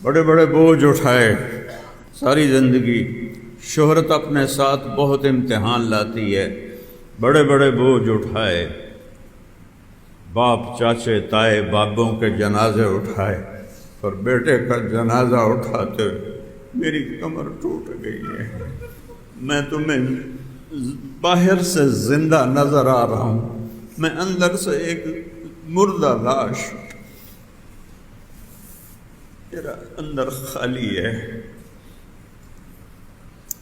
بڑے بڑے بوجھ اٹھائے ساری زندگی، شہرت اپنے ساتھ بہت امتحان لاتی ہے، بڑے بڑے بوجھ اٹھائے، باپ چاچے تائے بابوں کے جنازے اٹھائے، اور بیٹے کا جنازہ اٹھاتے ہوئے میری کمر ٹوٹ گئی ہے، میں تمہیں باہر سے زندہ نظر آ رہا ہوں، میں اندر سے ایک مردہ لاش، میرا اندر خالی ہے،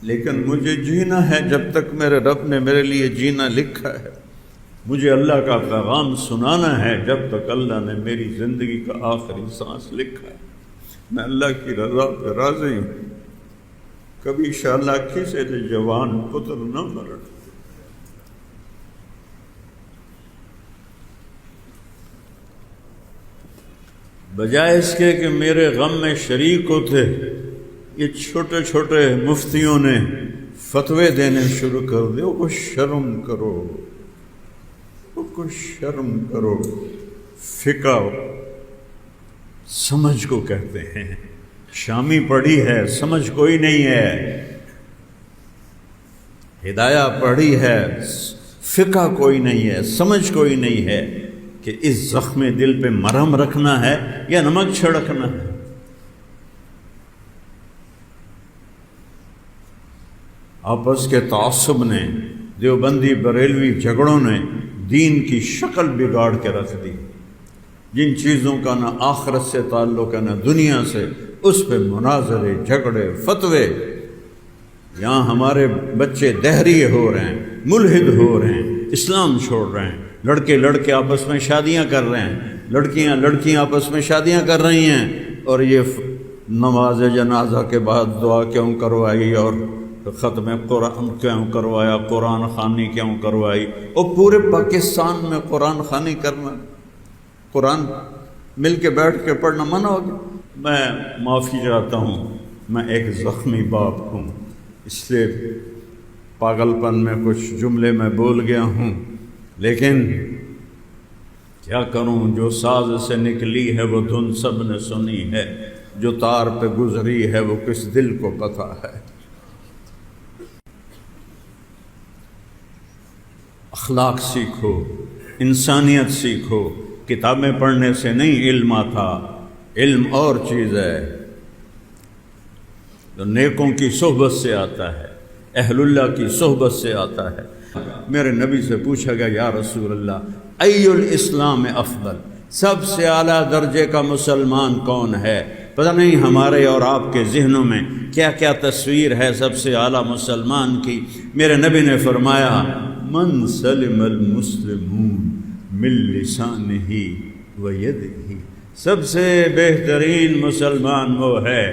لیکن مجھے جینا ہے جب تک میرے رب نے میرے لیے جینا لکھا ہے، مجھے اللہ کا پیغام سنانا ہے جب تک اللہ نے میری زندگی کا آخری سانس لکھا ہے، میں اللہ کی رضا پہ راضی ہوں، کبھی انشاءاللہ کسی دے جوان پتر نہ مرن۔ بجائے اس کے کہ میرے غم میں شریک ہوتے، یہ چھوٹے چھوٹے مفتیوں نے فتوے دینے شروع کر دے۔ وہ شرم کرو، وہ شرم کرو، فقہ سمجھ کو کہتے ہیں، شامی پڑھی ہے سمجھ کوئی نہیں ہے، ہدایہ پڑھی ہے فقہ کوئی نہیں ہے، سمجھ کوئی نہیں ہے کہ اس زخم دل پہ مرہم رکھنا ہے یا نمک چھڑکنا ہے۔ آپس کے تعصب نے، دیوبندی بریلوی جھگڑوں نے دین کی شکل بگاڑ کے رکھ دی، جن چیزوں کا نہ آخرت سے تعلق ہے نہ دنیا سے، اس پہ مناظرے، جھگڑے، فتوے۔ یہاں ہمارے بچے دہریے ہو رہے ہیں، ملحد ہو رہے ہیں، اسلام چھوڑ رہے ہیں، لڑکے آپس میں شادیاں کر رہے ہیں، لڑکیاں آپس میں شادیاں کر رہی ہیں، اور یہ نماز جنازہ کے بعد دعا کیوں کروائی اور ختم قرآن کیوں کروایا، قرآن خوانی کیوں کروائی، اور پورے پاکستان میں قرآن خوانی کرنا، قرآن مل کے بیٹھ کے پڑھنا منع ہو گیا۔ میں معافی چاہتا ہوں، میں ایک زخمی باپ ہوں، اس لیے پاگل پن میں کچھ جملے میں بول گیا ہوں، لیکن کیا کروں، جو ساز سے نکلی ہے وہ دھن سب نے سنی ہے، جو تار پہ گزری ہے وہ کس دل کو پتہ ہے۔ اخلاق سیکھو، انسانیت سیکھو، کتابیں پڑھنے سے نہیں علم آتا، علم اور چیز ہے، جو نیکوں کی صحبت سے آتا ہے، اہل اللہ کی صحبت سے آتا ہے۔ میرے نبی سے پوچھا گیا، یا رسول اللہ ای الاسلام افضل، سب سے اعلیٰ درجے کا مسلمان کون ہے؟ پتہ نہیں ہمارے اور آپ کے ذہنوں میں کیا کیا تصویر ہے سب سے اعلیٰ مسلمان کی۔ میرے نبی نے فرمایا، من سلم المسلمون من لسانہ و یدہ، سب سے بہترین مسلمان وہ ہے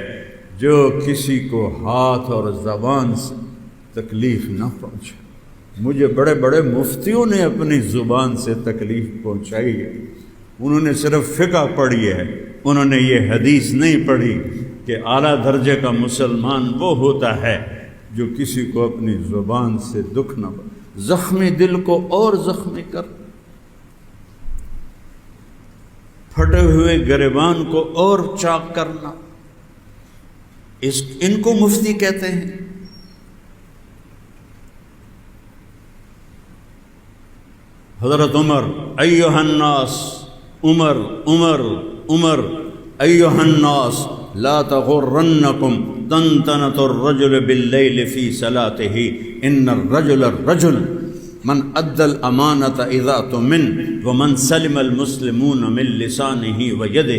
جو کسی کو ہاتھ اور زبان سے تکلیف نہ پہنچے۔ مجھے بڑے بڑے مفتیوں نے اپنی زبان سے تکلیف پہنچائی ہے، انہوں نے صرف فقہ پڑھی ہے، انہوں نے یہ حدیث نہیں پڑھی کہ اعلیٰ درجے کا مسلمان وہ ہوتا ہے جو کسی کو اپنی زبان سے دکھ نہ پہنچے، زخمی دل کو اور زخمی کر، پھٹے ہوئے گریبان کو اور چاک کرنا، ان کو مفتی کہتے ہیں۔ حضرت عمر، ایھا الناس، عمر ایھا الناس لا تغرنکم طنطنۃ الرجل باللیل فی صلاتہ، ان الرجل من ادى الامانۃ اذا اؤتمن ومن سلم المسلمون من لسانہ ویدہ۔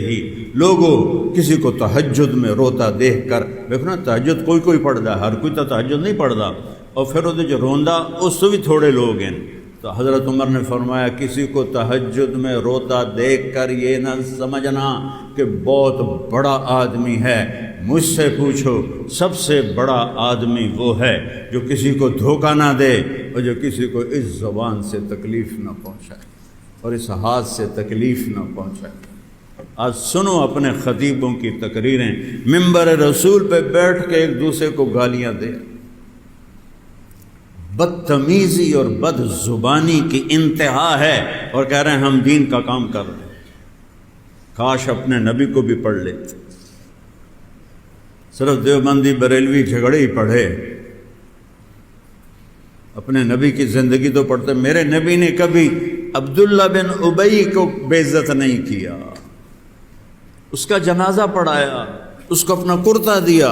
لوگوں، کسی کو تہجد میں روتا دیکھ کر، دیکھنا تہجد کوئی پڑھتا ہے، ہر کوئی تو تہجد نہیں پڑھتا، اور پھر وہ جو روندا اس سے بھی تھوڑے لوگ ہیں۔ تو حضرت عمر نے فرمایا، کسی کو تہجد میں روتا دیکھ کر یہ نہ سمجھنا کہ بہت بڑا آدمی ہے، مجھ سے پوچھو، سب سے بڑا آدمی وہ ہے جو کسی کو دھوکہ نہ دے اور جو کسی کو اس زبان سے تکلیف نہ پہنچائے اور اس ہاتھ سے تکلیف نہ پہنچائے۔ آج سنو اپنے خطیبوں کی تقریریں، منبر رسول پہ بیٹھ کے ایک دوسرے کو گالیاں دے، بدتمیزی اور بد زبانی کی انتہا ہے، اور کہہ رہے ہیں ہم دین کا کام کر رہے ہیں۔ کاش اپنے نبی کو بھی پڑھ لیتے، صرف دیوبندی بریلوی جھگڑے ہی پڑھے، اپنے نبی کی زندگی تو پڑھتے۔ میرے نبی نے کبھی عبداللہ بن ابی کو بے عزت نہیں کیا، اس کا جنازہ پڑھایا، اس کو اپنا کرتا دیا۔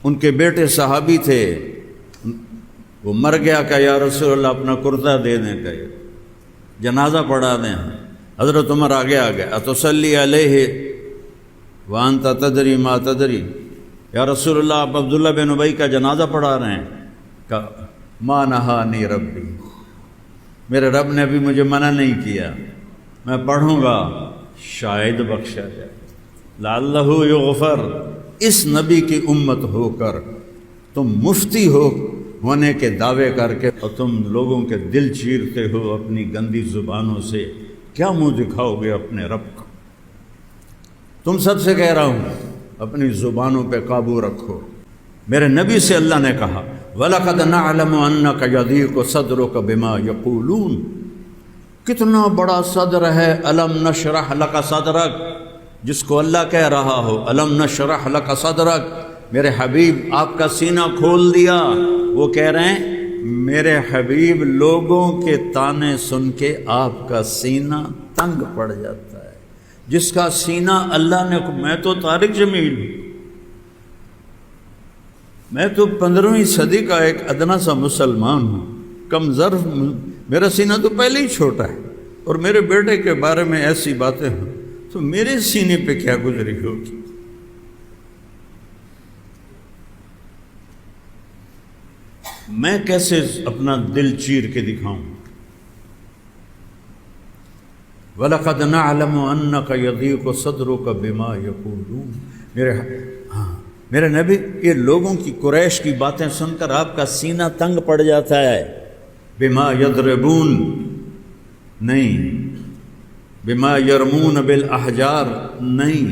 ان کے بیٹے صحابی تھے، وہ مر گیا کہ یا رسول اللہ اپنا کرتا دے دیں، کہ جنازہ پڑھا دیں۔ حضرت عمر آگے آ گئے، اتصلی علیہ وانت تدری ما تدری، یا رسول اللہ آپ عبداللہ بن ابی کا جنازہ پڑھا رہے ہیں؟ کہ ما نہانی ربی، میرے رب نے ابھی مجھے منع نہیں کیا، میں پڑھوں گا شاید بخشا جائے، لعلہ یغفر۔ اس نبی کی امت ہو کر تم مفتی ہونے کے دعوے کر کے اور تم لوگوں کے دل چیرتے ہو اپنی گندی زبانوں سے، کیا منہ دکھاؤ گے اپنے رب کو؟ تم سب سے کہہ رہا ہوں اپنی زبانوں پہ قابو رکھو۔ میرے نبی سے اللہ نے کہا وَلَقَدْ نَعْلَمُ أَنَّكَ يَضِيقُ صَدْرُكَ بِمَا يَقُولُونَ، کتنا بڑا صدر ہے أَلَمْ نَشْرَحْ لَكَ صَدْرَكَ، جس کو اللہ کہہ رہا ہو أَلَمْ نَشْرَحْ لَكَ صَدْرَكَ، میرے حبیب آپ کا سینہ کھول دیا۔ وہ کہہ رہے ہیں میرے حبیب لوگوں کے تانے سن کے آپ کا سینہ تنگ پڑ جاتا ہے، جس کا سینہ اللہ نے، میں تو طارق جمیل ہوں، میں تو 15ویں صدی کا ایک ادنا سا مسلمان ہوں، کم ظرف، میرا سینہ تو پہلے ہی چھوٹا ہے، اور میرے بیٹے کے بارے میں ایسی باتیں ہوں تو میرے سینے پہ کیا گزری ہوگی؟ میں کیسے اپنا دل چیر کے دکھاؤں؟ وَلَقَدْ نَعْلَمُ أَنَّكَ يَضِيقُ صَدْرُكَ بِمَا يَقُولُونَ، میرے نبی یہ لوگوں کی قریش کی باتیں سن کر آپ کا سینہ تنگ پڑ جاتا ہے۔ بِمَا يَضْرِبُونَ نہیں، بِمَا يَرْمُونَ بِالْأَحْجَارِ نہیں،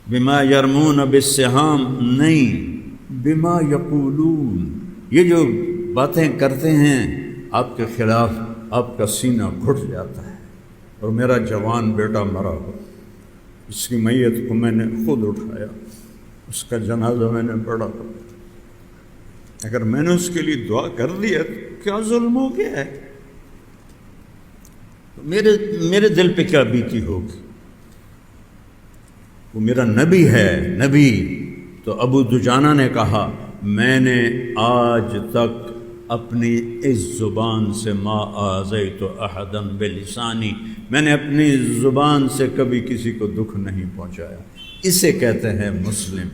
بِمَا يَرْمُونَ بِالسِّهَامِ نہیں، بِمَا يَقُولُونَ، یہ جو باتیں کرتے ہیں آپ کے خلاف، آپ کا سینہ گھٹ جاتا ہے۔ اور میرا جوان بیٹا مرا ہو، اس کی میت کو میں نے خود اٹھایا، اس کا جنازہ میں نے پڑھا، اگر میں نے اس کے لیے دعا کر دیا تو کیا ظلم ہو گیا ہے؟ میرے دل پہ کیا بیتی ہوگی؟ وہ میرا نبی ہے، نبی۔ تو ابو دجانہ نے کہا میں نے آج تک اپنی اس زبان سے ما آذیت احدا بلسانی، میں نے اپنی زبان سے کبھی کسی کو دکھ نہیں پہنچایا۔ اسے کہتے ہیں مسلم،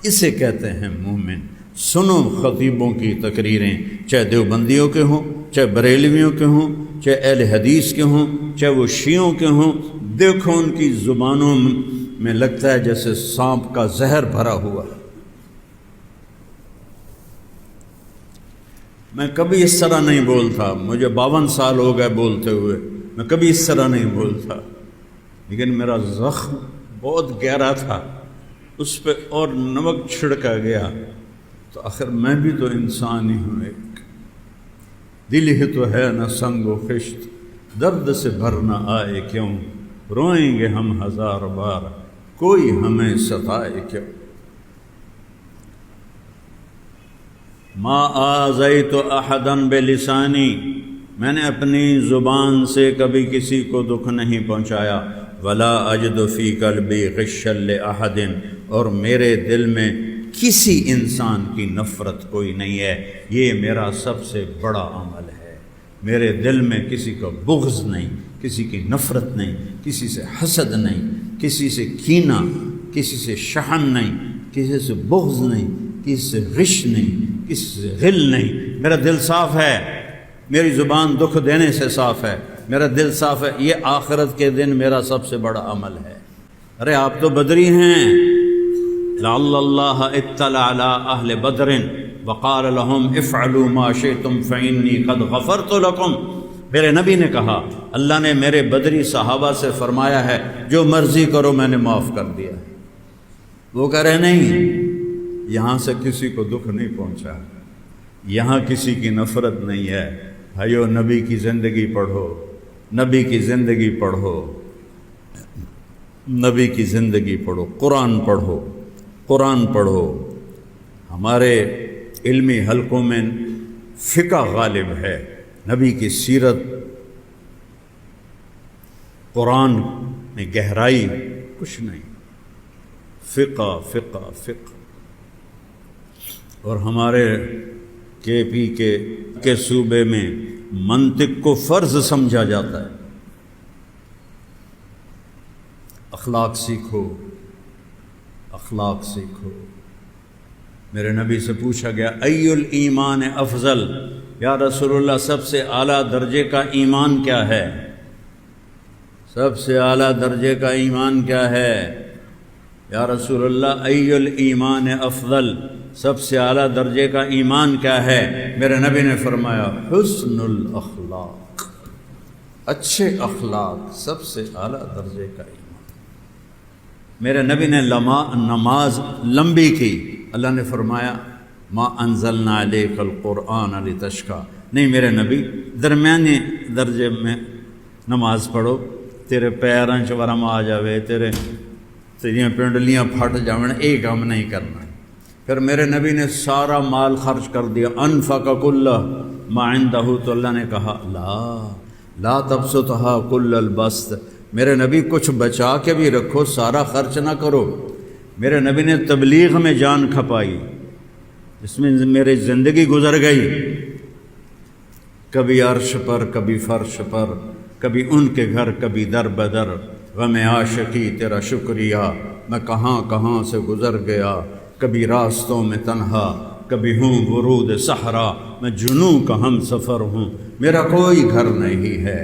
اسے کہتے ہیں مومن۔ سنو خطیبوں کی تقریریں، چاہے دیوبندیوں کے ہوں، چاہے بریلویوں کے ہوں، چاہے اہل حدیث کے ہوں، چاہے وہ شیعوں کے ہوں، دیکھو ان کی زبانوں میں لگتا ہے جیسے سانپ کا زہر بھرا ہوا ہے۔ میں کبھی اس طرح نہیں بولتا، مجھے 52 سال ہو گئے بولتے ہوئے، میں کبھی اس طرح نہیں بولتا، لیکن میرا زخم بہت گہرا تھا، اس پہ اور نمک چھڑکا گیا، تو آخر میں بھی تو انسان ہی ہوں، ایک دل ہی تو ہے نہ سنگ و خشت، درد سے بھر نہ آئے کیوں، روئیں گے ہم 1000 بار، کوئی ہمیں ستائے کیوں۔ ما آذیت احدا بلسانی، میں نے اپنی زبان سے کبھی کسی کو دکھ نہیں پہنچایا۔ ولا اجد فی قلبی غشا لاحد، اور میرے دل میں کسی انسان کی نفرت کوئی نہیں ہے، یہ میرا سب سے بڑا عمل ہے۔ میرے دل میں کسی کو بغض نہیں، کسی کی نفرت نہیں، کسی سے حسد نہیں، کسی سے کینہ، کسی سے شحن نہیں، کسی سے بغض نہیں، کسی سے غش نہیں، کسی سے غل نہیں۔ میرا دل صاف ہے، میری زبان دکھ دینے سے صاف ہے، میرا دل صاف ہے۔ یہ آخرت کے دن میرا سب سے بڑا عمل ہے۔ ارے آپ تو بدری ہیں، لعل اللہ اطلع علی اہل بدر وقال لهم افعلوا ما شئتم فانی قد غفرت لکم۔ میرے نبی نے کہا اللہ نے میرے بدری صحابہ سے فرمایا ہے جو مرضی کرو میں نے معاف کر دیا ہے۔ وہ کہہ رہے نہیں، یہاں سے کسی کو دکھ نہیں پہنچا، یہاں کسی کی نفرت نہیں ہے۔ بھائیو نبی کی زندگی پڑھو، نبی کی زندگی پڑھو۔ نبی کی زندگی پڑھو، قرآن پڑھو، قرآن پڑھو۔ ہمارے علمی حلقوں میں فقہ غالب ہے، نبی کی سیرت، قرآن میں گہرائی کچھ نہیں، فقہ فقہ فقہ۔ اور ہمارے کے پی کے صوبے میں منطق کو فرض سمجھا جاتا ہے۔ اخلاق سیکھو، اخلاق سیکھو۔ میرے نبی سے پوچھا گیا ای الایمان افضل، یا رسول اللہ سب سے اعلیٰ درجے کا ایمان کیا ہے؟ سب سے اعلیٰ درجے کا ایمان کیا ہے؟ یا رسول اللہ ای الایمان افضل، سب سے اعلیٰ درجے کا ایمان کیا ہے؟ میرے نبی نے فرمایا حسن الاخلاق، اچھے اخلاق سب سے اعلیٰ درجے کا ایمان۔ میرے نبی نے نماز لمبی کی، اللہ نے فرمایا ما انزلنا علیک القرآن لتشقی، نہیں میرے نبی درمیانے درجے میں نماز پڑھو، تیرے پیراں چ ورم آ جاوے، تیریاں پنڈلیاں پھٹ جاون، ایک کام نہیں کرنا۔ پھر میرے نبی نے سارا مال خرچ کر دیا، انفق کل ما عنده، تو اللہ نے کہا لا تبسطها کل البسط، میرے نبی کچھ بچا کے بھی رکھو، سارا خرچ نہ کرو۔ میرے نبی نے تبلیغ میں جان کھپائی، اس میں میری زندگی گزر گئی، کبھی عرش پر کبھی فرش پر، کبھی ان کے گھر کبھی در بدر، غم عاشقی تیرا شکریہ، میں کہاں کہاں سے گزر گیا، کبھی راستوں میں تنہا، کبھی ہوں ورود صحرا، میں جنوں کا ہم سفر ہوں، میرا کوئی گھر نہیں ہے۔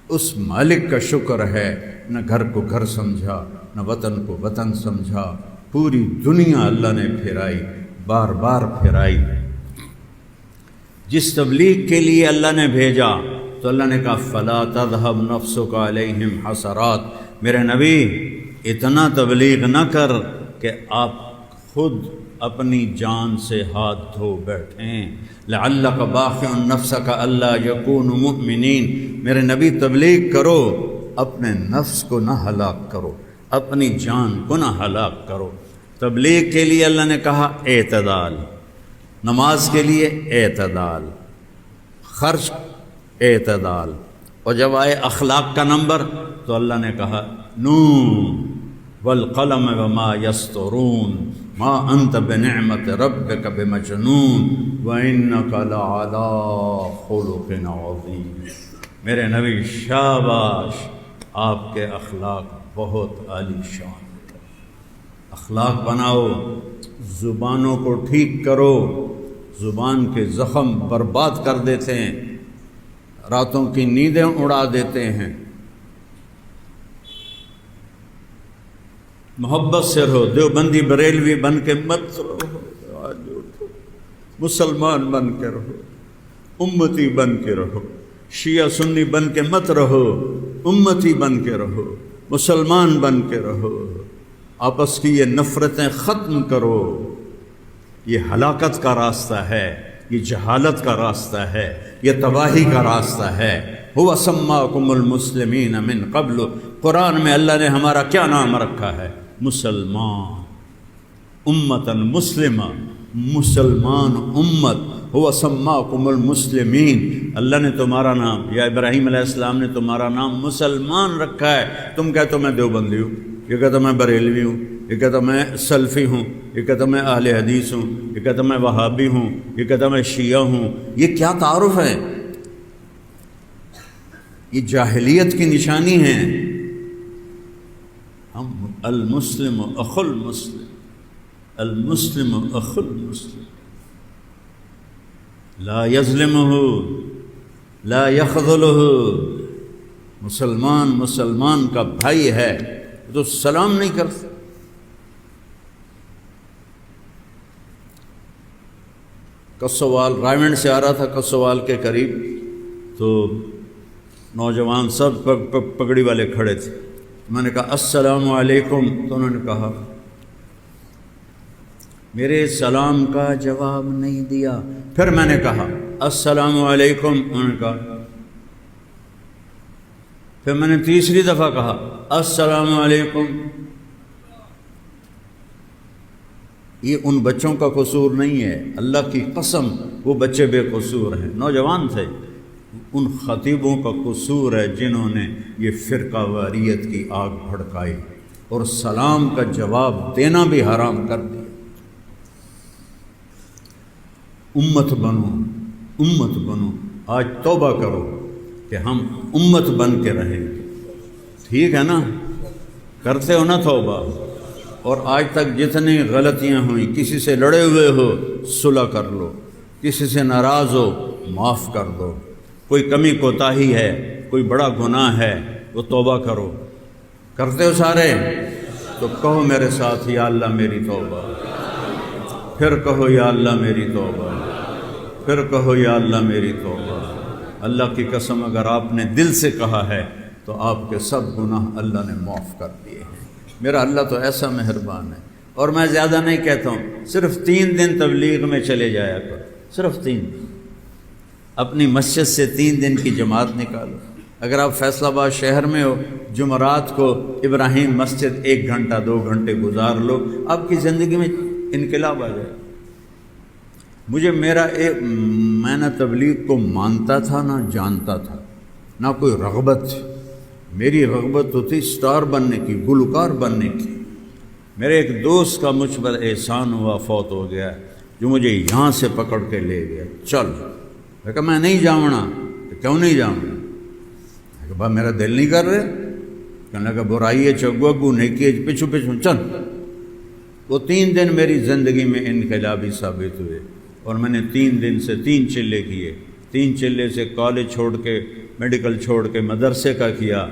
اس مالک کا شکر ہے، نہ گھر کو گھر سمجھا، نہ وطن کو وطن سمجھا، پوری دنیا اللہ نے پھرائی، بار بار پھرائی۔ جس تبلیغ کے لیے اللہ نے بھیجا تو اللہ نے کہا فلا تذهب نفسك علیہم حسرات، میرے نبی اتنا تبلیغ نہ کر کہ آپ خود اپنی جان سے ہاتھ دھو بیٹھیں، لعلک باخع نفسک الا یکونوا مؤمنین، میرے نبی تبلیغ کرو، اپنے نفس کو نہ ہلاک کرو، اپنی جان کو نہ ہلاک کرو۔ تبلیغ کے لیے اللہ نے کہا اعتدال، نماز کے لیے اعتدال، خرچ اعتدال، اور جب آئے اخلاق کا نمبر تو اللہ نے کہا نون والقلم وما یسطرون ما انت بنعمت ربک بمجنون وانک لعلی خلق عظیم، میرے نبی شاباش، آپ کے اخلاق بہت عالی شان، اخلاق بناؤ، زبانوں کو ٹھیک کرو، زبان کے زخم برباد کر دیتے ہیں، راتوں کی نیندیں اڑا دیتے ہیں۔ محبت سے رہو، دیوبندی بریلوی بن کے مت رہو، مسلمان بن کے رہو، امتی بن کے رہو، شیعہ سنی بن کے مت رہو، امتی بن کے رہو، مسلمان بن کے رہو، آپس کی یہ نفرتیں ختم کرو، یہ ہلاکت کا راستہ ہے، یہ جہالت کا راستہ ہے، یہ تباہی کا راستہ ہے۔ هو سماکم المسلمین من قبل، قرآن میں اللہ نے ہمارا کیا نام رکھا ہے؟ مسلمان، امتاً مسلمہ، مسلمان امت۔ هو سماکم المسلمین، اللہ نے تمہارا نام، یا ابراہیم علیہ السلام نے تمہارا نام مسلمان رکھا ہے۔ تم کہتے ہو میں دیوبندی ہوں، یہ کہتا میں بریلوی ہوں، یہ کہتا میں سلفی ہوں، یہ کہتا میں اہل حدیث ہوں، یہ کہتا میں وہابی ہوں، یہ کہتا میں شیعہ ہوں، یہ کیا تعارف ہے؟ یہ جاہلیت کی نشانی ہے۔ ہم المسلم اخو المسلم، المسلم اخو المسلم، لا یظلمہ لا یخذلہ، مسلمان مسلمان کا بھائی ہے تو سلام نہیں کرتا۔ کسوال رائمنڈ سے آ رہا تھا، کسوال کے قریب، تو نوجوان سب پگڑی والے کھڑے تھے، میں نے کہا السلام علیکم، تو انہوں نے کہا، میرے سلام کا جواب نہیں دیا۔ پھر میں نے کہا السلام علیکم، انہوں نے کہا پھر میں نے تیسری دفعہ کہا السلام علیکم. یہ ان بچوں کا قصور نہیں ہے، اللہ کی قسم وہ بچے بے قصور ہیں، نوجوان تھے. ان خطیبوں کا قصور ہے جنہوں نے یہ فرقہ واریت کی آگ بھڑکائی اور سلام کا جواب دینا بھی حرام کر دیا. امت بنو. آج توبہ کرو کہ ہم امت بن کے رہیں گے. ٹھیک ہے نا؟ کرتے ہو نا توبہ؟ اور آج تک جتنی غلطیاں ہوئیں، کسی سے لڑے ہوئے ہو صلح کر لو، کسی سے ناراض ہو معاف کر دو، کوئی کمی کوتاہی ہے، کوئی بڑا گناہ ہے وہ توبہ کرو. کرتے ہو سارے؟ تو کہو میرے ساتھ یا اللہ میری توبہ. پھر کہو یا اللہ میری توبہ. پھر کہو یا اللہ میری توبہ. اللہ کی قسم اگر آپ نے دل سے کہا ہے تو آپ کے سب گناہ اللہ نے معاف کر دیے ہیں. میرا اللہ تو ایسا مہربان ہے. اور میں زیادہ نہیں کہتا ہوں، صرف 3 دن تبلیغ میں چلے جایا کرو، صرف 3 دن. اپنی مسجد سے 3 دن کی جماعت نکالو. اگر آپ فیصل آباد شہر میں ہو، جمعرات کو ابراہیم مسجد 1 گھنٹہ 2 گھنٹے گزار لو، آپ کی زندگی میں انقلاب آ جائے. مجھے میں نہ تبلیغ کو مانتا تھا نہ جانتا تھا، نہ کوئی رغبت تھی. میری رغبت تو تھی سٹار بننے کی، گلوکار بننے کی. میرے ایک دوست کا مجھ پر احسان ہوا، فوت ہو گیا، جو مجھے یہاں سے پکڑ کے لے گیا. چل. میں کہا میں نہیں جاؤں. کیوں نہیں جاؤں؟ میں کہا میرا دل نہیں کر رہے. کہنے لگا برائی ہے چگو اگو نیکی ہے پچھو چل. وہ 3 دن میری زندگی میں انقلابی ثابت ہوئے. اور میں نے 3 دن سے 3 چلے کیے. 3 چلے سے کالج چھوڑ کے، میڈیکل چھوڑ کے مدرسے کا کیا.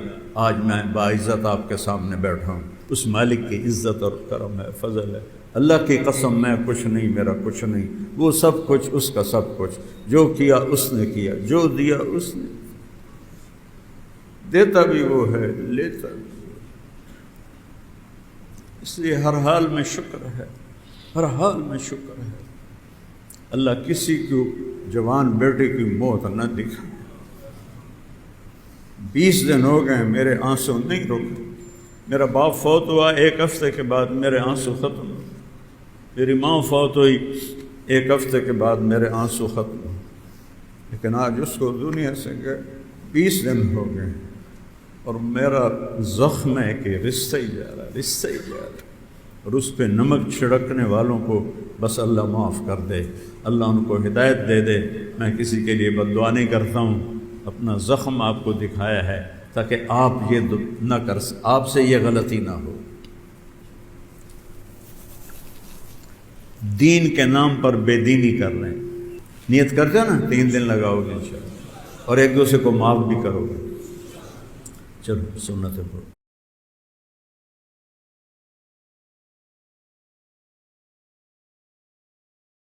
آج میں باعزت آپ کے سامنے بیٹھا ہوں. اس مالک کی عزت اور کرم ہے، فضل ہے. اللہ کی قسم میں کچھ نہیں، میرا کچھ نہیں. وہ سب کچھ اس کا سب کچھ. جو کیا اس نے کیا، جو دیا اس نے. دیتا بھی وہ ہے، لیتا بھی وہ ہے. اس لیے ہر حال میں شکر ہے، ہر حال میں شکر ہے. اللہ کسی کو جوان بیٹے کی موت نہ دکھا. 20 دن ہو گئے میرے آنسو نہیں رکے. میرا باپ فوت ہوا 1 ہفتے کے بعد میرے آنسو ختم ہو. میری ماں فوت ہوئی 1 ہفتے کے بعد میرے آنسو ختم ہو. لیکن آج اس کو دنیا سے گئے 20 دن ہو گئے اور میرا زخم ہے کہ رشتہ ہی جا رہا. اور اس پہ نمک چھڑکنے والوں کو بس اللہ معاف کر دے، اللہ ان کو ہدایت دے دے. میں کسی کے لیے بد دعا نہیں کرتا ہوں. اپنا زخم آپ کو دکھایا ہے تاکہ آپ یہ نہ آپ سے یہ غلطی نہ ہو. دین کے نام پر بے دینی کر رہے ہیں. نیت کرتے ہو نا 3 دن لگاؤ گے انشاءاللہ، اور ایک دوسرے کو معاف بھی کرو گے. چلو سنت ہے.